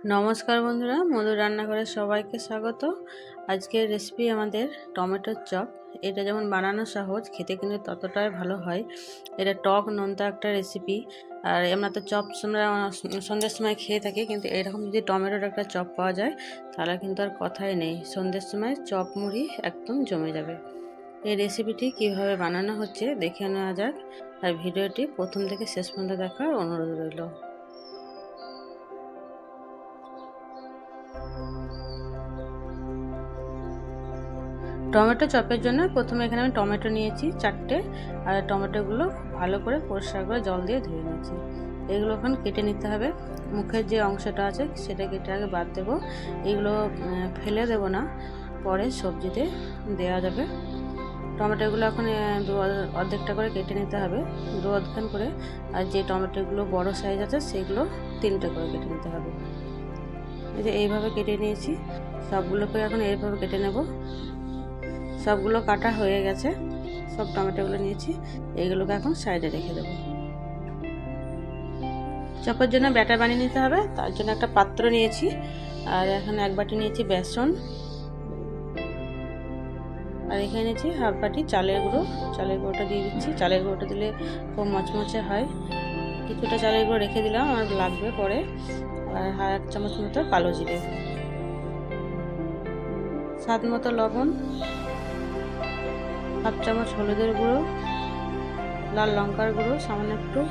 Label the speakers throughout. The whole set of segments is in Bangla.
Speaker 1: নমস্কার বন্ধুরা, মধুর রান্নাঘরে সবাইকে স্বাগত। আজকের রেসিপি আমাদের টমেটোর চপ। এটা যেমন বানানো সহজ, খেতে কিন্তু ততটাই ভালো হয়। এটা টক নোনতা একটা রেসিপি। আর আমরা তো চপ আমরা সন্ধ্যের সময় খেয়ে থাকি, কিন্তু এরকম যদি টমেটোর একটা চপ পাওয়া যায় তাহলে কিন্তু আর কথাই নেই, সন্ধ্যের সময় চপ মুড়ি একদম জমে যাবে। এই রেসিপিটি কিভাবে বানানো হচ্ছে দেখে নেওয়া যাক, আর ভিডিওটি প্রথম থেকে শেষ পর্যন্ত দেখার অনুরোধ রইল। টমেটো চপের জন্য প্রথমে এখানে আমি টমেটো নিয়েছি 4টে, আর টমেটোগুলো ভালো করে পরিষ্কার করে জল দিয়ে ধুয়ে নিয়েছি। এগুলো এখন কেটে নিতে হবে। মুখের যে অংশটা আছে সেটা কেটে আগে বাদ দেবো। এগুলো ফেলে দেবো না, পরে সবজিতে দেওয়া যাবে। টমেটোগুলো এখন অর্ধেকটা করে কেটে নিতে হবে, দু অর্ধেক করে। আর যে টমেটোগুলো বড় সাইজ আছে সেগুলো 3টে করে কেটে নিতে হবে। এই যে এইভাবে কেটে নিয়েছি, সবগুলোকে এখন এইভাবে কেটে নেব। সবগুলো কাটা হয়ে গেছে, সব টমেটোগুলো নিয়েছি, এইগুলোকে এখন সাইডে রেখে দেবো। চপের জন্য ব্যাটার বানিয়ে নিতে হবে, তার জন্য একটা পাত্র নিয়েছি, আর এখানে 1 বাটি নিয়েছি বেসন, আর এখানে নিয়েছি হাফ বাটি চালের গুঁড়ো। চালের গুঁড়োটা দিয়ে দিচ্ছি। চালের গুঁড়োটা দিলে খুব মচমচে হয়। কিছুটা চালের গুঁড়ো রেখে দিলাম, আর লাগবে পরে। আর 1 চামচ মতো কালো জিরে, স্বাদ মতো লবণ, হাফ চামচ হলুদের গুঁড়ো, লাল লঙ্কার গুঁড়ো সামান্য একটু,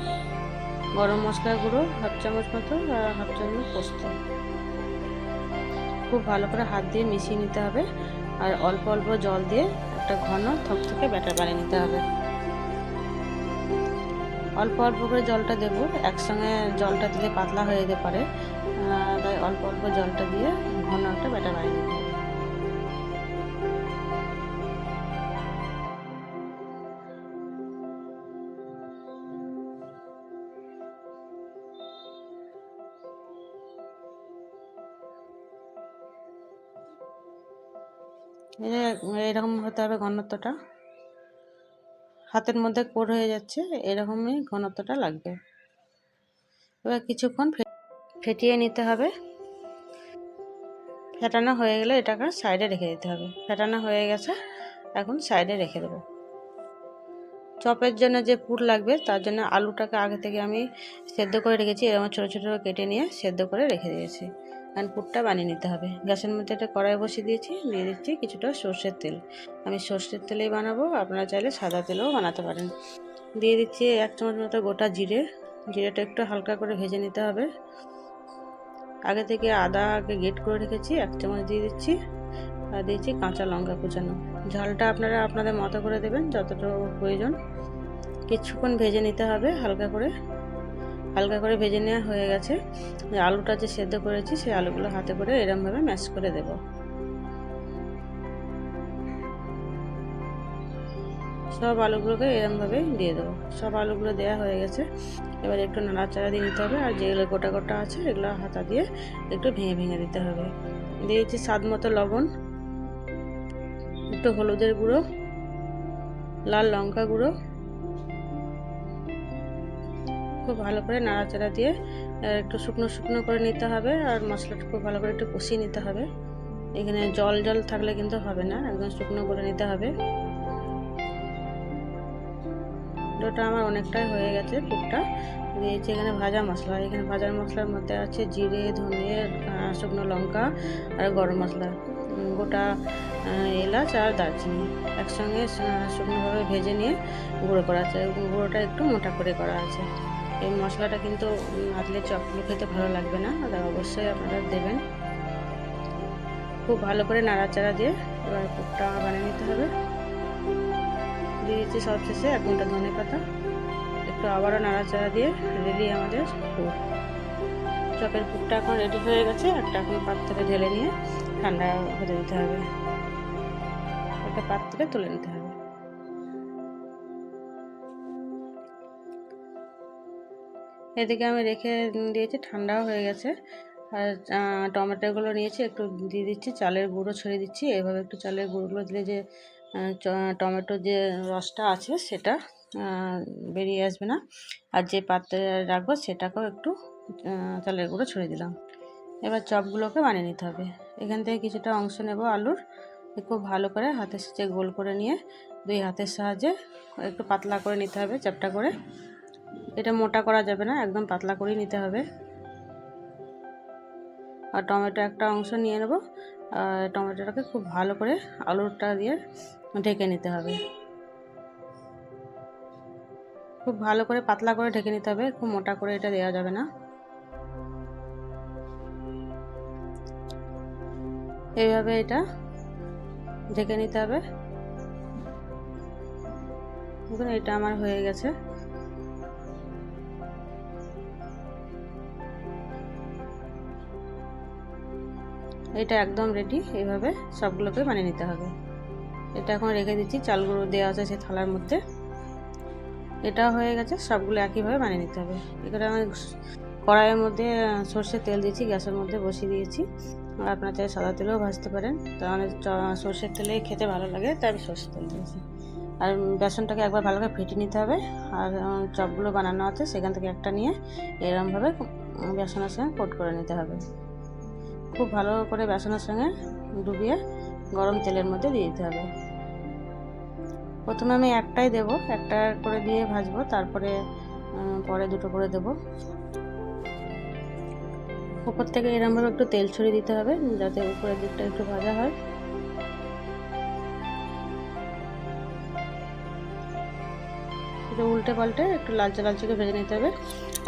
Speaker 1: গরম মশলার গুঁড়ো হাফ চামচ মতো, আর হাফ চামচ পোস্ত। খুব ভালো করে হাত দিয়ে মিশিয়ে নিতে হবে, আর অল্প অল্প জল দিয়ে একটা ঘন থকথকে ব্যাটার বানিয়ে নিতে হবে। অল্প অল্প করে জলটা দেবো, একসঙ্গে জলটা দিলে পাতলা হয়ে যেতে পারে, তাই অল্প অল্প জলটা দিয়ে ঘন একটা ব্যাটার বানিয়ে নিতে হবে। এরকম হতে হবে ঘনত্বটা, হাতের মধ্যে কোট হয়ে যাচ্ছে, এরকমই ঘনত্বটা লাগবে। এবার কিছুক্ষণ ফেটিয়ে নিতে হবে। ফেটানো হয়ে গেলে এটাকে সাইডে রেখে দিতে হবে। ফেটানো হয়ে গেছে, এখন সাইডে রেখে দেবো। চপের জন্য যে পুর লাগবে তার জন্য আলুটাকে আগে থেকে আমি সেদ্ধ করে রেখেছি, এরকম ছোটো ছোটো কেটে নিয়ে সেদ্ধ করে রেখে দিয়েছি। কারণ পুরটা বানিয়ে নিতে হবে। গ্যাসের মধ্যে একটা কড়াই বসিয়ে দিয়েছি, দিয়ে দিচ্ছি কিছুটা সর্ষের তেল। আমি সর্ষের তেলেই বানাবো, আপনারা চাইলে সাদা তেলেও বানাতে পারেন। দিয়ে দিচ্ছি 1 চামচ মতো গোটা জিরে। জিরেটা একটু হালকা করে ভেজে নিতে হবে। আগে থেকে আগে গ্রেট করে রেখেছি, 1 চামচ দিয়ে দিচ্ছি। আর দিয়েছি কাঁচা লঙ্কা কুচানো। ঝালটা আপনারা আপনাদের মতো করে দেবেন, যতটুকু প্রয়োজন। কিছুক্ষণ ভেজে নিতে হবে হালকা করে ভেজে নেওয়া হয়ে গেছে। আলুটা যে সেদ্ধ করেছি সেই আলুগুলো হাতে করে এরমভাবে ম্যাশ করে দেব। সব আলুগুলোকে এরমভাবে দিয়ে দেবো। সব আলুগুলো দেওয়া হয়ে গেছে। এবার একটু নাড়াচাড়া দিয়ে নিতে হবে, আর যেগুলো গোটা গোটা আছে এগুলো হাতা দিয়ে একটু ভেঙে ভেঙে দিতে হবে। দিয়েছি স্বাদ মতো লবণ, একটু হলুদের গুঁড়ো, লাল লঙ্কা গুঁড়ো। খুব ভালো করে নাড়াচাড়া দিয়ে একটু শুকনো শুকনো করে নিতে হবে, আর মশলাটা খুব ভালো করে একটু কষিয়ে নিতে হবে। এখানে জল জল থাকলে কিন্তু হবে না, একদম শুকনো করে নিতে হবে। ডোটা আমার অনেকটাই হয়ে গেছে। পুরটা দিয়েছি এখানে ভাজা মশলা। এখানে ভাজা মশলার মধ্যে আছে জিরে, ধনে, শুকনো লঙ্কা, আর গরম মশলা, গোটা এলাচ আর দারচিনি একসঙ্গে শুকনোভাবে ভেজে নিয়ে গুঁড়ো করা আছে। গুঁড়োটা একটু মোটা করে করা আছে। এই মশলাটা কিন্তু না দিলে চপগুলো খেতে ভালো লাগবে না, অবশ্যই আপনারা দেবেন। খুব ভালো করে নাড়াচাড়া দিয়ে এবার পুরটা বানিয়ে নিতে হবে। দিয়েছি সবশেষে 1 মুঠো ধনে পাতা। একটু আবারও নাড়াচাড়া দিয়ে রেডি আমাদের পুর। চপের পুরটা এখন রেডি হয়ে গেছে। একটা এখন পাত্রে ঢেলে নিয়ে ঠান্ডা হতে দিতে হবে। একটা পাত্রে তুলে নিতে হবে। এদিকে আমি রেখে দিয়েছি, ঠান্ডাও হয়ে গেছে। আর টমেটোগুলো নিয়েছি, একটু দিয়ে দিচ্ছি চালের গুঁড়ো, ছড়িয়ে দিচ্ছি। এভাবে একটু চালের গুঁড়োগুলো দিলে যে টমেটোর যে রসটা আছে সেটা বেরিয়ে আসবে না। আর যে পাত্রে রাখবো সেটাকেও একটু চালের গুঁড়ো ছড়িয়ে দিলাম। এবার চপগুলোকে বানিয়ে নিতে হবে। এখান থেকে কিছুটা অংশ নেব আলুর, খুব ভালো করে হাতের সাহায্যে গোল করে নিয়ে দুই হাতের সাহায্যে একটু পাতলা করে নিতে হবে, চ্যাপটা করে। এটা মোটা করা যাবে না, একদম পাতলা করেই নিতে হবে। আর টমেটো একটা অংশ নিয়ে নেব, আর টমেটোটাকে খুব ভালো করে আলুটা দিয়ে ঢেকে নিতে হবে। খুব ভালো করে পাতলা করে ঢেকে নিতে হবে, খুব মোটা করে এটা দেওয়া যাবে না। এইভাবে এটা ঢেকে নিতে হবে। দেখুন এটা আমার হয়ে গেছে। এটা একদম রেডি। এইভাবে সবগুলোকে বানিয়ে নিতে হবে। এটা এখন রেখে দিচ্ছি, চালগুলো দেওয়া আছে সেই থালার মধ্যে। এটা হয়ে গেছে, সবগুলো একইভাবে বানিয়ে নিতে হবে। এখানে আমি কড়াইয়ের মধ্যে সর্ষের তেল দিয়েছি, গ্যাসের মধ্যে বসিয়ে দিয়েছি। আপনার চাই সাদা তেলেও ভাজতে পারেন, তাহলে সর্ষের তেলে খেতে ভালো লাগে, তাই আমি সর্ষের তেল দিয়েছি। আর বেসনটাকে একবার ভালো করে ফেটিয়ে নিতে হবে। আর চপগুলো বানানো আছে সেখান থেকে একটা নিয়ে এরকমভাবে বেসনের সঙ্গে কোট করে নিতে হবে। খুব ভালো করে বেসনের সঙ্গে ডুবিয়ে গরম তেলের মধ্যে দিয়ে দিতে হবে। প্রথমে আমি একটাই দেব, একটা করে দিয়ে ভাজবো, তারপরে পরে দুটো করে দেব। উপর থেকে এরকমভাবে একটু তেল ছড়িয়ে দিতে হবে, যাতে উপরের দিকটা একটু ভাজা হয়। একটু উল্টে পাল্টে একটু লালচে লালচে করে ভেজে নিতে হবে।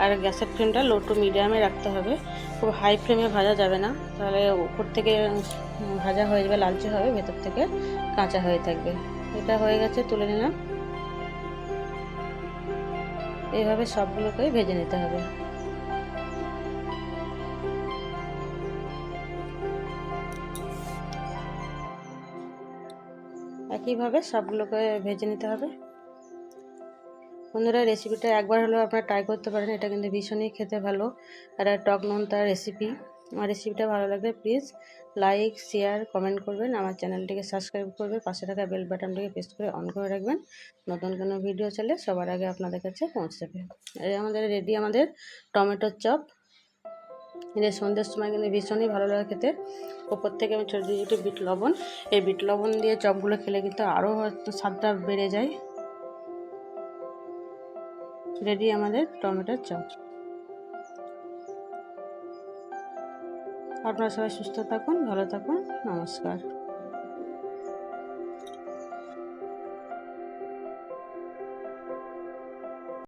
Speaker 1: আর গ্যাসের ফ্লেমটা লো টু মিডিয়ামে রাখতে হবে, খুব হাই ফ্লেমে ভাজা যাবে না, তাহলে উপর থেকে ভাজা হয়ে যাবে, লালচে হবে, ভেতর থেকে কাঁচা হয়ে থাকবে। এটা হয়ে গেছে, তুলে নিলাম। এইভাবে সবগুলোকেই ভেজে নিতে হবে। একইভাবে সবগুলোকে ভেজে নিতে হবে। বন্ধুরা, রেসিপিটা একবার হলেও আপনারা ট্রাই করতে পারেন, এটা কিন্তু ভীষণই খেতে ভালো। আর টক নোনতার রেসিপি। আমার রেসিপিটা ভালো লাগলে প্লিজ লাইক, শেয়ার, কমেন্ট করবেন। আমার চ্যানেলটিকে সাবস্ক্রাইব করবে, পাশে থাকা বেল বাটনটিকে প্রেস করে অন করে রাখবেন। নতুন কোনো ভিডিও চলে সবার আগে আপনাদের কাছে পৌঁছে যাবে। এই আমাদের রেডি, আমাদের টমেটোর চপ। এদের সন্ধ্যের সময় কিন্তু ভীষণই ভালো লাগে খেতে। ওপর থেকে আমি ছোটো ছোটো বিট লবণ, এই বিট লবণ দিয়ে চপগুলো খেলে কিন্তু আরও স্বাদটা বেড়ে যায়। রেডি আমাদের টমেটোর চপ। আপনারা সবাই সুস্থ থাকুন, ভালো থাকুন, নমস্কার।